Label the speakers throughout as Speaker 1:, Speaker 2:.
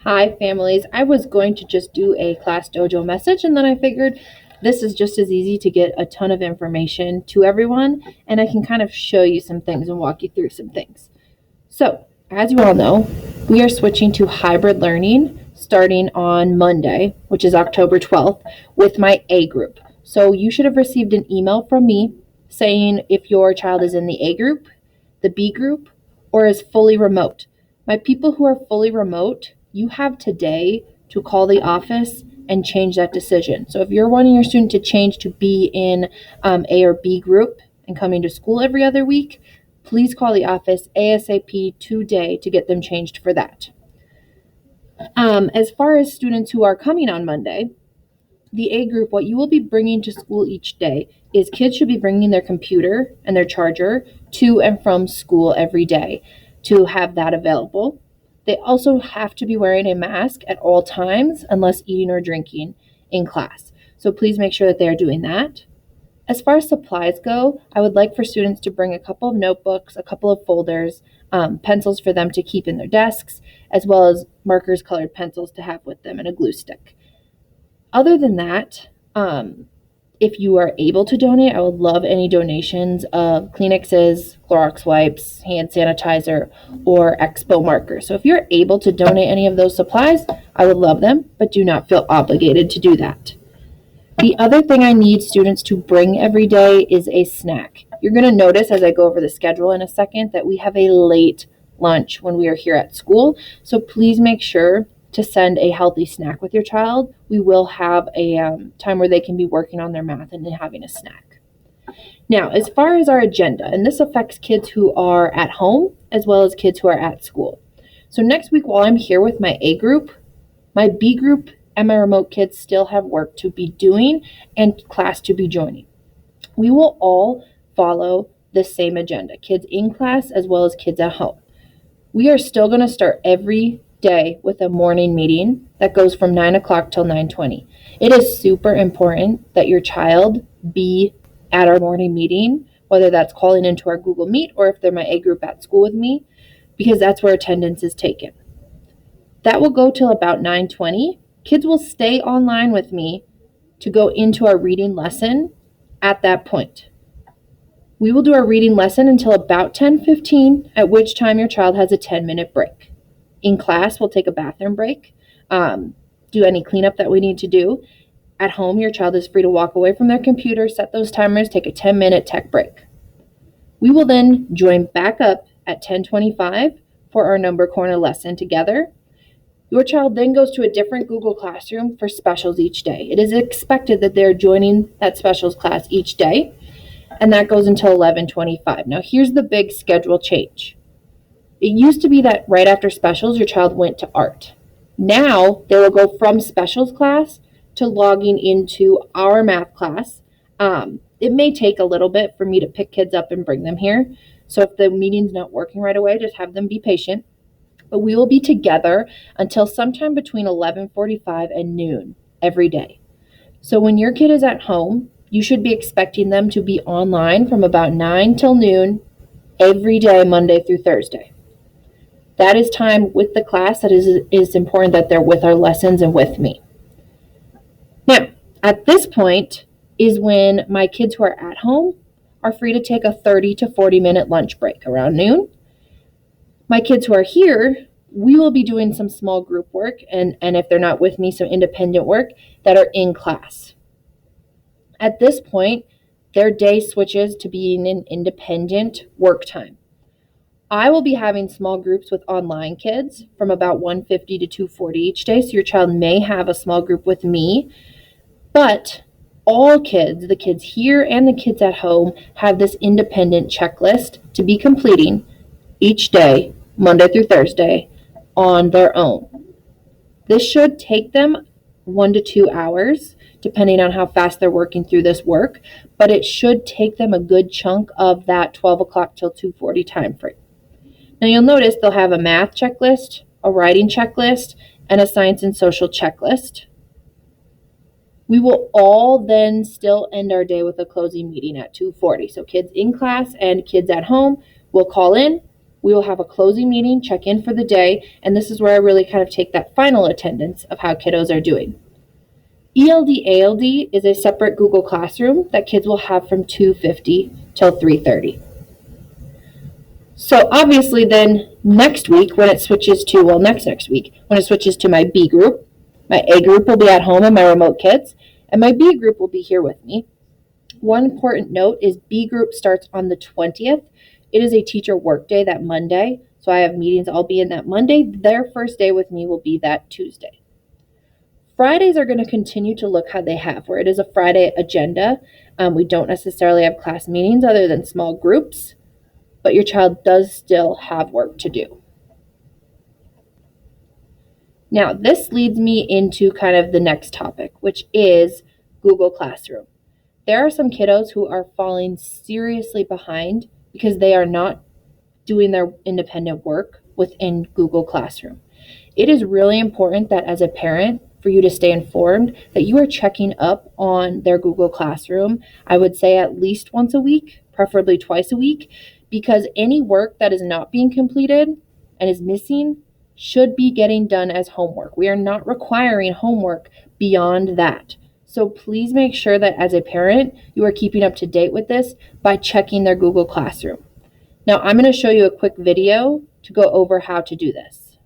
Speaker 1: Hi, families. I was going to just do a Class Dojo message, and then I figured this is just as easy to get a ton of information to everyone, and I can kind of show you some things and walk you through some things. So, as you all know, we are switching to hybrid learning starting on Monday, which is October 12th, with my A group. So, you should have received an email from me saying if your child is in the A group, the B group, or is fully remote. My people who are fully remote, you have today to call the office and change that decision. So, if you're wanting your student to change to be in A or B group and coming to school every other week, please call the office ASAP today to get them changed for that. As far as students who are coming on Monday, the A group, what you will be bringing to school each day is kids should be bringing their computer and their charger to and from school every day to have that available. They also have to be wearing a mask at all times unless eating or drinking in class. So please make sure that they are doing that. As far as supplies go, I would like for students to bring a couple of notebooks, a couple of folders, pencils for them to keep in their desks, as well as markers, colored pencils to have with them, and a glue stick. Other than that, if you are able to donate, I would love any donations of Kleenexes, Clorox wipes, hand sanitizer, or Expo markers. So if you're able to donate any of those supplies, I would love them, but do not feel obligated to do that. The other thing I need students to bring every day is a snack. You're going to notice as I go over the schedule in a second that we have a late lunch when we are here at school. So please make sure to send a healthy snack with your child. We will have a time where they can be working on their math and then having a snack. Now, as far as our agenda, and this affects kids who are at home as well as kids who are at school. So next week, while I'm here with my A group, my B group and my remote kids still have work to be doing and class to be joining. We will all follow the same agenda, kids in class as well as kids at home. We are still going to start every day with a morning meeting that goes from 9 o'clock till 9:20. It is super important that your child be at our morning meeting, whether that's calling into our Google Meet or if they're my A group at school with me, because that's where attendance is taken. That will go till about 9:20. Kids will stay online with me to go into our reading lesson at that point. We will do our reading lesson until about 10:15, at which time your child has a 10-minute break. In class, we'll take a bathroom break, do any cleanup that we need to do. At home, your child is free to walk away from their computer, set those timers, take a 10-minute tech break. We will then join back up at 10:25 for our number corner lesson together. Your child then goes to a different Google Classroom for specials each day. It is expected that they're joining that specials class each day, and that goes until 11:25. Now, here's the big schedule change. It used to be that right after specials, your child went to art. Now, they will go from specials class to logging into our math class. It may take a little bit for me to pick kids up and bring them here. So if the meeting's not working right away, just have them be patient. But we will be together until sometime between 11:45 and noon every day. So when your kid is at home, you should be expecting them to be online from about 9 till noon every day, Monday through Thursday. That is time with the class that is important that they're with our lessons and with me. Now, at this point is when my kids who are at home are free to take a 30 to 40-minute lunch break around noon. My kids who are here, we will be doing some small group work, and if they're not with me, some independent work that are in class. At this point, their day switches to being an independent work time. I will be having small groups with online kids from about 150 to 240 each day, so your child may have a small group with me, but all kids, the kids here and the kids at home, have this independent checklist to be completing each day, Monday through Thursday, on their own. This should take them 1 to 2 hours, depending on how fast they're working through this work, but it should take them a good chunk of that 12 o'clock till 2:40 time frame. Now you'll notice they'll have a math checklist, a writing checklist, and a science and social checklist. We will all then still end our day with a closing meeting at 2:40. So kids in class and kids at home will call in. We will have a closing meeting, check in for the day, and this is where I really kind of take that final attendance of how kiddos are doing. ELD ALD is a separate Google Classroom that kids will have from 2:50 till 3:30. So obviously then next week when it switches to, next week, when it switches to my B group, my A group will be at home and my remote kids, and my B group will be here with me. One important note is B group starts on the 20th. It is a teacher work day that Monday, so I have meetings all be in that Monday. Their first day with me will be that Tuesday. Fridays are going to continue to look how they have, where it is a Friday agenda. We don't necessarily have class meetings other than small groups, but your child does still have work to do. Now, this leads me into kind of the next topic, which is Google Classroom. There are some kiddos who are falling seriously behind because they are not doing their independent work within Google Classroom. It is really important that as a parent, for you to stay informed, that you are checking up on their Google Classroom. I would say at least once a week, preferably twice a week, because any work that is not being completed and is missing should be getting done as homework. We are not requiring homework beyond that. So please make sure that as a parent, you are keeping up to date with this by checking their Google Classroom. Now, I'm going to show you a quick video to go over how to do this.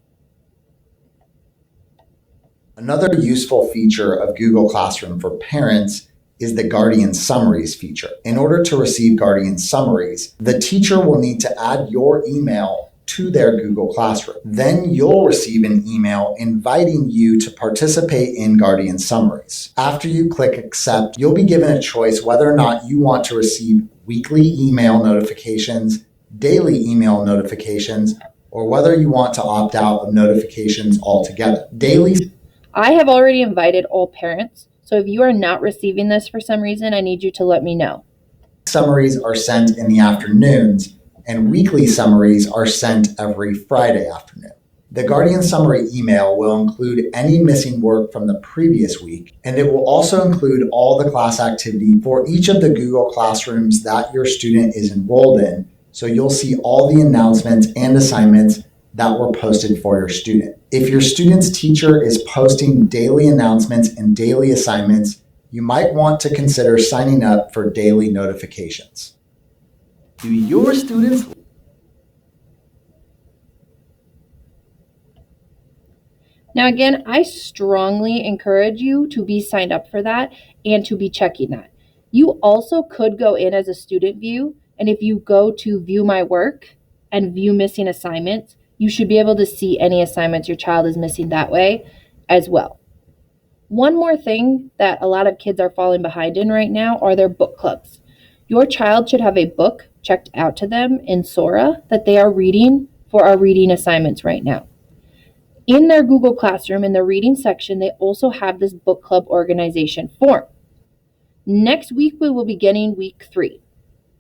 Speaker 2: Another useful feature of Google Classroom for parents is the Guardian Summaries feature. In order to receive Guardian Summaries, the teacher will need to add your email to their Google Classroom. Then you'll receive an email inviting you to participate in Guardian Summaries. After you click accept, you'll be given a choice whether or not you want to receive weekly email notifications, daily email notifications, or whether you want to opt out of notifications altogether.
Speaker 1: I have already invited all parents, so if you are not receiving this for some reason, I need you to let me know.
Speaker 2: Summaries are sent in the afternoons, and weekly summaries are sent every Friday afternoon. The Guardian Summary email will include any missing work from the previous week, and it will also include all the class activity for each of the Google Classrooms that your student is enrolled in, so you'll see all the announcements and assignments that were posted for your student. If your student's teacher is posting daily announcements and daily assignments, you might want to consider signing up for daily notifications. Do your students?
Speaker 1: Now again, I strongly encourage you to be signed up for that and to be checking that. You also could go in as a student view, and if you go to view my work and view missing assignments, you should be able to see any assignments your child is missing that way as well. One more thing that a lot of kids are falling behind in right now are their book clubs. Your child should have a book checked out to them in Sora that they are reading for our reading assignments right now. In their Google Classroom, in the reading section, they also have this book club organization form. Next week, we will be getting week 3.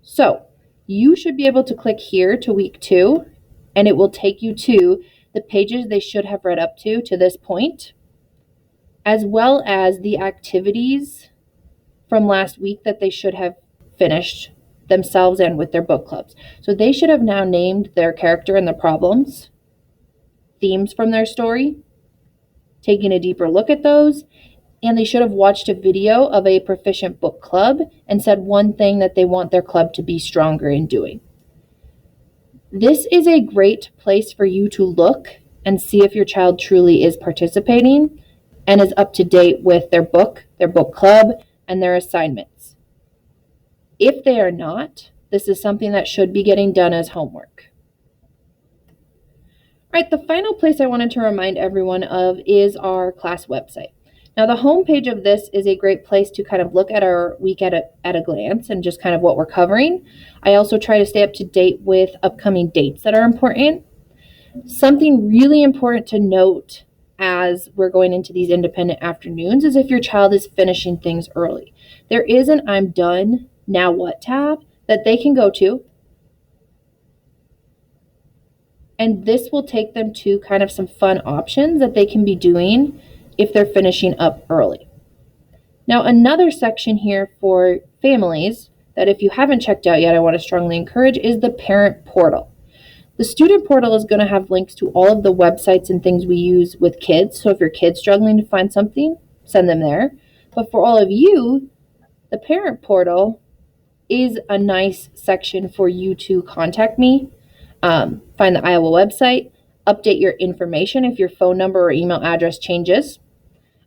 Speaker 1: So you should be able to click here to week 2, and it will take you to the pages they should have read up to this point, as well as the activities from last week that they should have finished themselves and with their book clubs. So they should have now named their character and the problems, themes from their story, taking a deeper look at those, and they should have watched a video of a proficient book club and said one thing that they want their club to be stronger in doing. This is a great place for you to look and see if your child truly is participating and is up to date with their book club, and their assignments. If they are not, this is something that should be getting done as homework. All right, the final place I wanted to remind everyone of is our class website. Now, the home page of this is a great place to kind of look at our week at a glance and just kind of what we're covering. I also try to stay up to date with upcoming dates that are important. Something really important to note as we're going into these independent afternoons is if your child is finishing things early. There is an I'm done, now what tab that they can go to, and this will take them to kind of some fun options that they can be doing if they're finishing up early. Now, another section here for families that if you haven't checked out yet, I want to strongly encourage is the parent portal. The student portal is going to have links to all of the websites and things we use with kids. So if your kid's struggling to find something, send them there. But for all of you, the parent portal is a nice section for you to contact me, find the Iowa website, update your information if your phone number or email address changes.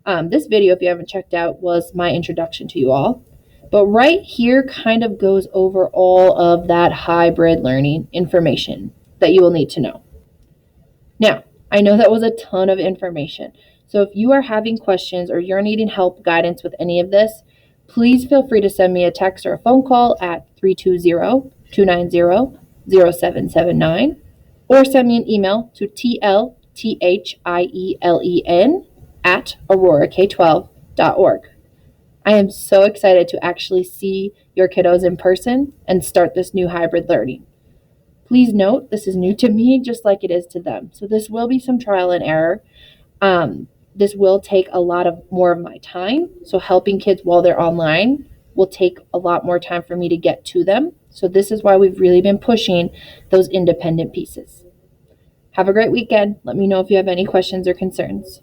Speaker 1: This video, if you haven't checked out, was my introduction to you all. But right here kind of goes over all of that hybrid learning information that you will need to know. Now, I know that was a ton of information. So if you are having questions or you're needing help, guidance with any of this, please feel free to send me a text or a phone call at 320-290-0779 or send me an email to tlthielen@aurorak12.org. I am so excited to actually see your kiddos in person and start this new hybrid learning. Please note, this is new to me just like it is to them. So this will be some trial and error. This will take a lot more of my time. So helping kids while they're online will take a lot more time for me to get to them. So this is why we've really been pushing those independent pieces. Have a great weekend. Let me know if you have any questions or concerns.